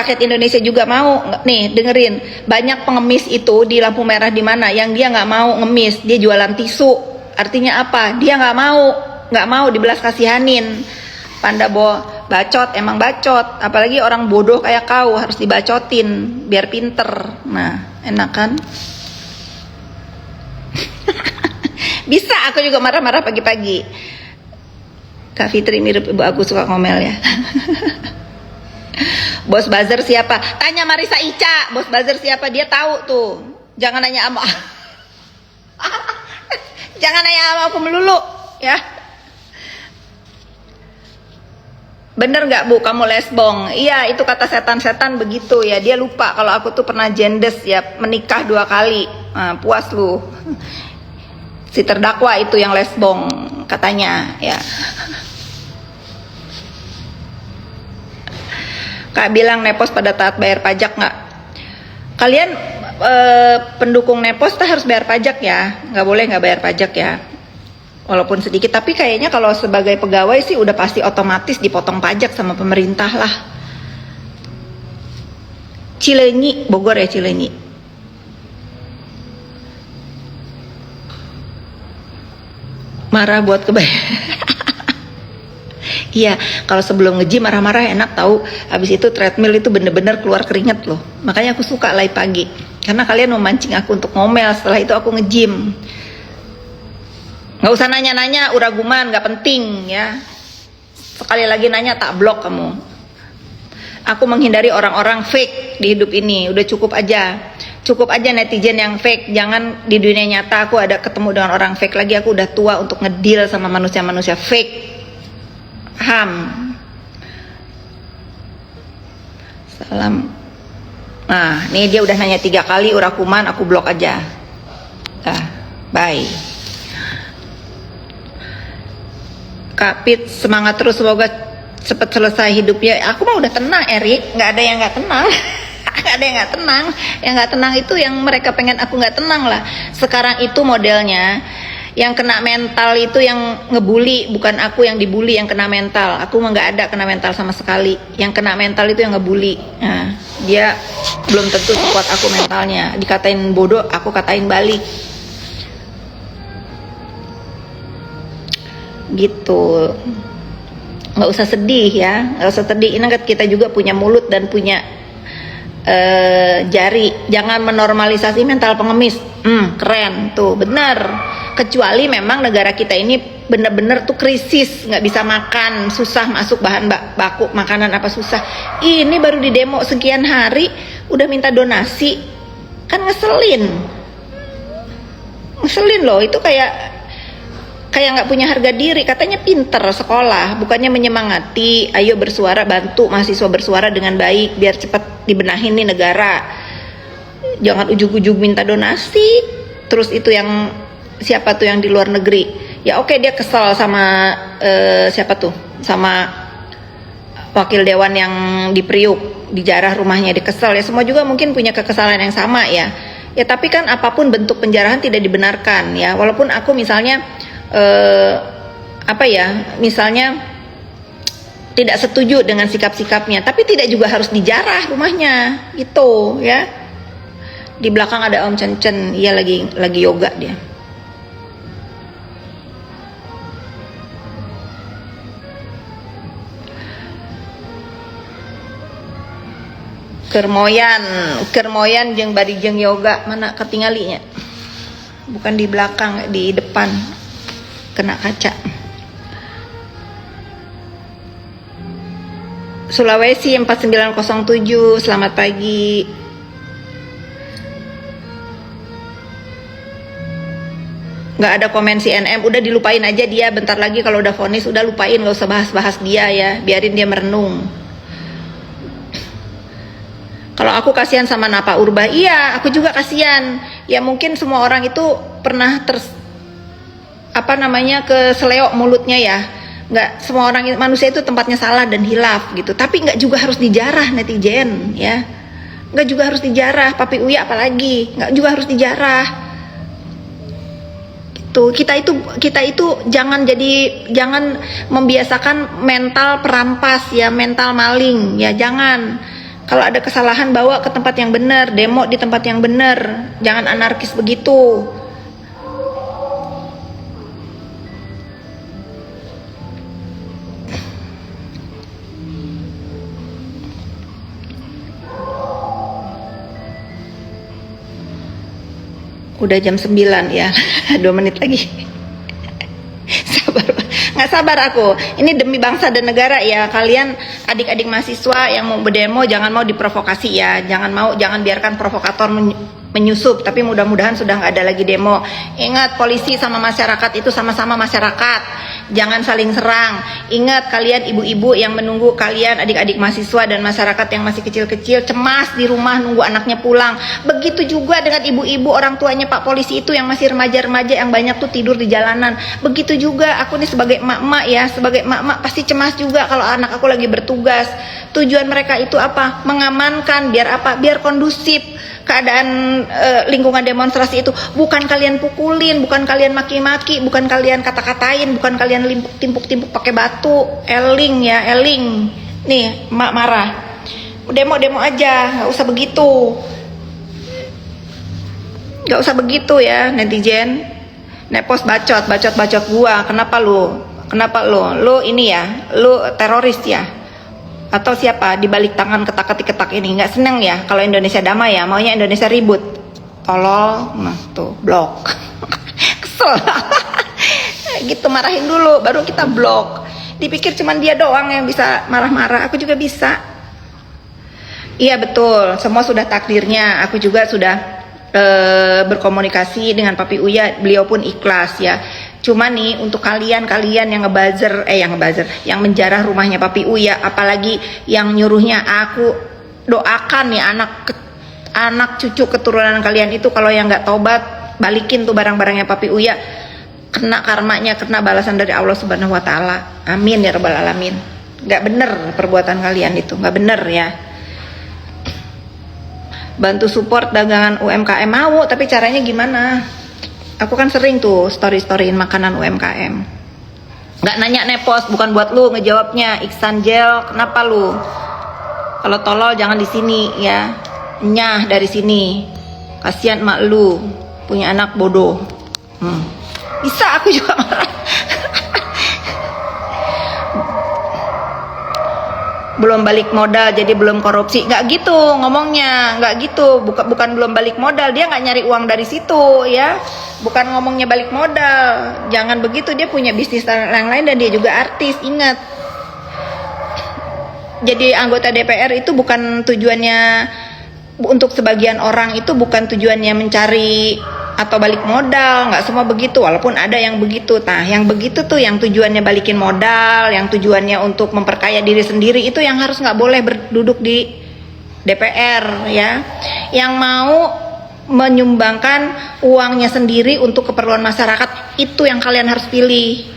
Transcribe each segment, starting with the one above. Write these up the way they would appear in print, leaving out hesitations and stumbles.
rakyat Indonesia juga mau. Nih dengerin, banyak pengemis itu di lampu merah di mana yang dia nggak mau ngemis, dia jualan tisu. Artinya apa? Dia nggak mau dibelas kasihanin. Panda bacot, emang bacot. Apalagi orang bodoh kayak kau harus dibacotin biar pinter. Nah, enak kan? Bisa aku juga marah-marah pagi-pagi. Kak Fitri mirip ibu aku, suka ngomel ya. Bos buzzer siapa? Tanya Marisa Ica, bos buzzer siapa? Dia tahu tuh. Jangan nanya sama jangan nanya sama aku melulu ya. Bener nggak Bu, kamu lesbong? Iya, itu kata setan-setan begitu ya. Dia lupa kalau aku tuh pernah jendes ya, menikah 2 kali. Nah, puas lu. Si terdakwa itu yang lesbong katanya ya. Kak bilang Nepos pada taat bayar pajak nggak? Kalian pendukung Nepos harus bayar pajak ya, nggak boleh nggak bayar pajak ya. Walaupun sedikit, tapi kayaknya kalau sebagai pegawai sih udah pasti otomatis dipotong pajak sama pemerintah lah. Cileunyi, Bogor ya Cileunyi. Marah buat kebayang. Iya, kalau sebelum nge-gym marah-marah enak tahu. Habis itu treadmill itu bener-bener keluar keringet loh. Makanya aku suka lari pagi. Karena kalian memancing aku untuk ngomel, setelah itu aku nge-gym. Nggak usah nanya-nanya, uraguman, nggak penting ya. Sekali lagi nanya tak blok kamu. Aku menghindari orang-orang fake di hidup ini, udah cukup aja. Cukup aja netizen yang fake. Jangan di dunia nyata aku ada ketemu dengan orang fake lagi. Aku udah tua untuk ngedeal sama manusia-manusia fake. Ham. Salam. Nah, nih dia udah nanya 3 kali, urakuman, aku blok aja. Bye. Kak Pit, semangat terus, semoga cepat selesai hidupnya. Aku mah udah tenang, Erik. Nggak ada yang nggak tenang. Nggak ada yang nggak tenang. Yang nggak tenang itu yang mereka pengen aku nggak tenang lah. Sekarang itu modelnya, yang kena mental itu yang ngebully, bukan aku yang dibully yang kena mental. Aku mah nggak ada kena mental sama sekali. Yang kena mental itu yang ngebully. Nah, dia belum tentu sekuat aku mentalnya. Dikatain bodoh, aku katain balik. Gitu. Nggak usah sedih ya, nggak usah sedih. Ingat kita juga punya mulut dan punya jari. Jangan menormalisasi mental pengemis. Keren tuh, bener. Kecuali memang negara kita ini bener-bener tuh krisis, nggak bisa makan, susah masuk bahan baku makanan apa susah. Ini baru di demo sekian hari udah minta donasi, kan ngeselin loh. Itu kayak nggak punya harga diri. Katanya pinter sekolah, bukannya menyemangati. Ayo bersuara, bantu mahasiswa bersuara dengan baik biar cepat dibenahin nih negara. Jangan ujug-ujug minta donasi. Terus itu yang siapa tuh yang di luar negeri ya, oke dia kesel sama siapa tuh, sama wakil dewan yang di Priuk, dijarah rumahnya, dia kesel ya. Semua juga mungkin punya kekesalan yang sama ya. Tapi kan apapun bentuk penjarahan tidak dibenarkan ya. Walaupun aku misalnya misalnya tidak setuju dengan sikap-sikapnya, tapi tidak juga harus dijarah rumahnya gitu ya. Di belakang ada Om Cencen, iya lagi yoga dia. Kermoyan jeung bari jeung yoga mana ketinggalinya? Bukan di belakang, di depan. Kena kaca. Sulawesi 4907, selamat pagi. Nggak ada komen CNM, udah dilupain aja dia. Bentar lagi kalau udah vonis udah lupain, nggak usah bahas-bahas dia ya, biarin dia merenung. Kalau aku kasihan sama Napa Urba, iya aku juga kasihan. Ya mungkin semua orang itu pernah keseleo mulutnya ya. Nggak semua orang manusia itu tempatnya salah dan hilaf gitu. Tapi nggak juga harus dijarah netizen ya. Nggak juga harus dijarah. Papi Uya apalagi, nggak juga harus dijarah. Gitu. Kita itu jangan membiasakan mental perampas ya, mental maling ya, jangan. Kalau ada kesalahan bawa ke tempat yang benar, demo di tempat yang benar, jangan anarkis begitu. Udah jam 9 ya, 2 menit lagi. Sabar, nggak sabar aku. Ini demi bangsa dan negara ya. Kalian adik-adik mahasiswa yang mau berdemo jangan mau diprovokasi ya. Jangan biarkan provokator menyusup. Tapi mudah-mudahan sudah nggak ada lagi demo. Ingat, polisi sama masyarakat itu sama-sama masyarakat. Jangan saling serang. Ingat, kalian ibu-ibu yang menunggu kalian adik-adik mahasiswa dan masyarakat yang masih kecil-kecil cemas di rumah nunggu anaknya pulang. Begitu juga dengan ibu-ibu orang tuanya Pak Polisi itu yang masih remaja-remaja yang banyak tuh tidur di jalanan. Begitu juga aku nih sebagai emak-emak ya, sebagai emak-emak pasti cemas juga kalau anak aku lagi bertugas. Tujuan mereka itu apa? Mengamankan, biar apa? Biar kondusif keadaan lingkungan demonstrasi itu. Bukan kalian pukulin, bukan kalian maki-maki, bukan kalian kata-katain, bukan kalian timpuk-timpuk pakai batu. Eling ya, eling. Nih, emak marah. Demo-demo aja, nggak usah begitu. Nggak usah begitu ya, netizen. Nepos bacot gua. Kenapa lu? Lu ini ya, lu teroris ya? Atau siapa di balik tangan ketak-ketik ini? Nggak seneng ya kalau Indonesia damai ya, maunya Indonesia ribut. Tolol, nah tuh blok. Kesel. Gitu, marahin dulu baru kita blok. Dipikir cuman dia doang yang bisa marah-marah, aku juga bisa. Iya betul, semua sudah takdirnya. Aku juga sudah berkomunikasi dengan Papi Uya, beliau pun ikhlas ya. Cuma nih untuk kalian yang yang menjarah rumahnya Papi Uya, apalagi yang nyuruhnya, aku doakan nih anak cucu keturunan kalian itu kalau yang nggak tobat, balikin tuh barang-barangnya Papi Uya, kena karmanya, kena balasan dari Allah Subhanahu Wa Taala. Amin ya Rabbal Alamin. Nggak bener perbuatan kalian itu, nggak bener ya. Bantu support dagangan UMKM mau, tapi caranya gimana? Aku kan sering tuh story-storyin makanan UMKM. Nggak nanya Nepos, bukan buat lu ngejawabnya. Iksan Gel, kenapa lu? Kalau tolol jangan di sini ya. Nyah dari sini. Kasihan emak lu, punya anak bodoh. Bisa aku juga marah. Belum balik modal jadi belum korupsi, nggak gitu ngomongnya, nggak gitu, bukan belum balik modal, dia nggak nyari uang dari situ ya, bukan ngomongnya balik modal, jangan begitu, dia punya bisnis yang lain dan dia juga artis. Ingat, jadi anggota DPR itu bukan tujuannya, untuk sebagian orang itu bukan tujuannya mencari atau balik modal, nggak semua begitu, walaupun ada yang begitu. Nah yang begitu tuh yang tujuannya balikin modal, yang tujuannya untuk memperkaya diri sendiri, itu yang harus nggak boleh berduduk di DPR ya. Yang mau menyumbangkan uangnya sendiri untuk keperluan masyarakat, itu yang kalian harus pilih.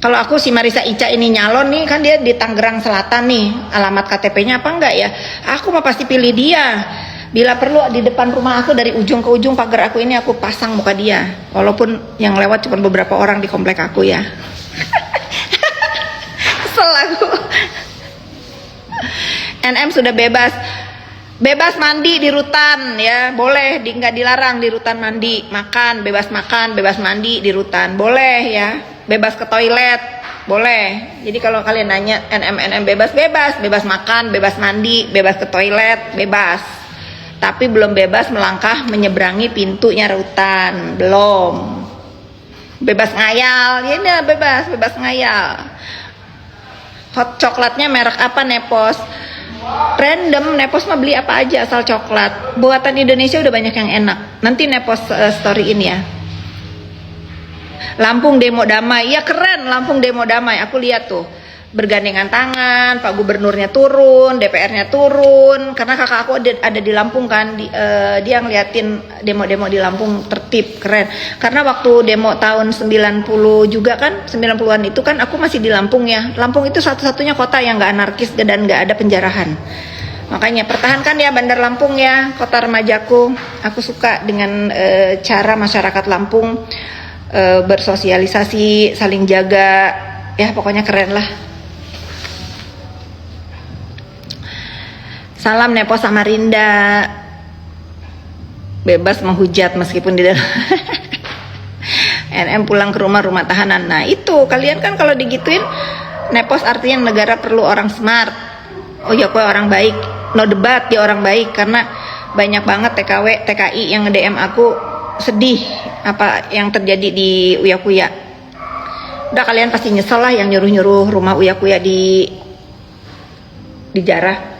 Kalau aku si Marisa Ica ini nyalon nih, kan dia di Tangerang Selatan nih, alamat KTP-nya apa enggak ya, aku mah pasti pilih dia. Bila perlu di depan rumah aku dari ujung ke ujung pagar aku ini aku pasang muka dia, walaupun yang lewat cuma beberapa orang di komplek aku ya. Kesel aku. NM sudah bebas mandi di rutan ya, boleh, nggak dilarang di rutan mandi, makan, bebas mandi di rutan, boleh ya, bebas ke toilet, boleh. Jadi kalau kalian nanya NM bebas makan, bebas mandi, bebas ke toilet, bebas. Tapi belum bebas melangkah menyeberangi pintunya rutan, belum. Bebas ngayal, ya ini bebas ngayal. Hot coklatnya merek apa Nepos? Random, Nepos mah beli apa aja asal coklat. Buatan Indonesia udah banyak yang enak. Nanti Nepos storyin ya. Lampung demo damai, ya keren Lampung demo damai. Aku lihat tuh bergandengan tangan, Pak Gubernurnya turun, DPR-nya turun, karena kakak aku ada di Lampung kan, dia ngeliatin demo-demo di Lampung tertib, keren. Karena waktu demo tahun 90 juga kan, 90-an itu kan aku masih di Lampung ya. Lampung itu satu-satunya kota yang nggak anarkis dan nggak ada penjarahan. Makanya pertahankan ya Bandar Lampung ya, kota remajaku. Aku suka dengan cara masyarakat Lampung bersosialisasi, saling jaga, ya pokoknya keren lah. Salam Nepo Samarinda. Bebas menghujat meskipun di dalam. NM pulang ke rumah tahanan. Nah itu kalian kan kalau digituin, Nepos artinya negara perlu orang smart. Oh ya, kue orang baik. No debat, dia orang baik. Karena banyak banget TKW, TKI yang nge-DM aku sedih apa yang terjadi di Uya Kuya. Udah kalian pasti nyesel lah yang nyuruh-nyuruh rumah Uya Kuya dijarah.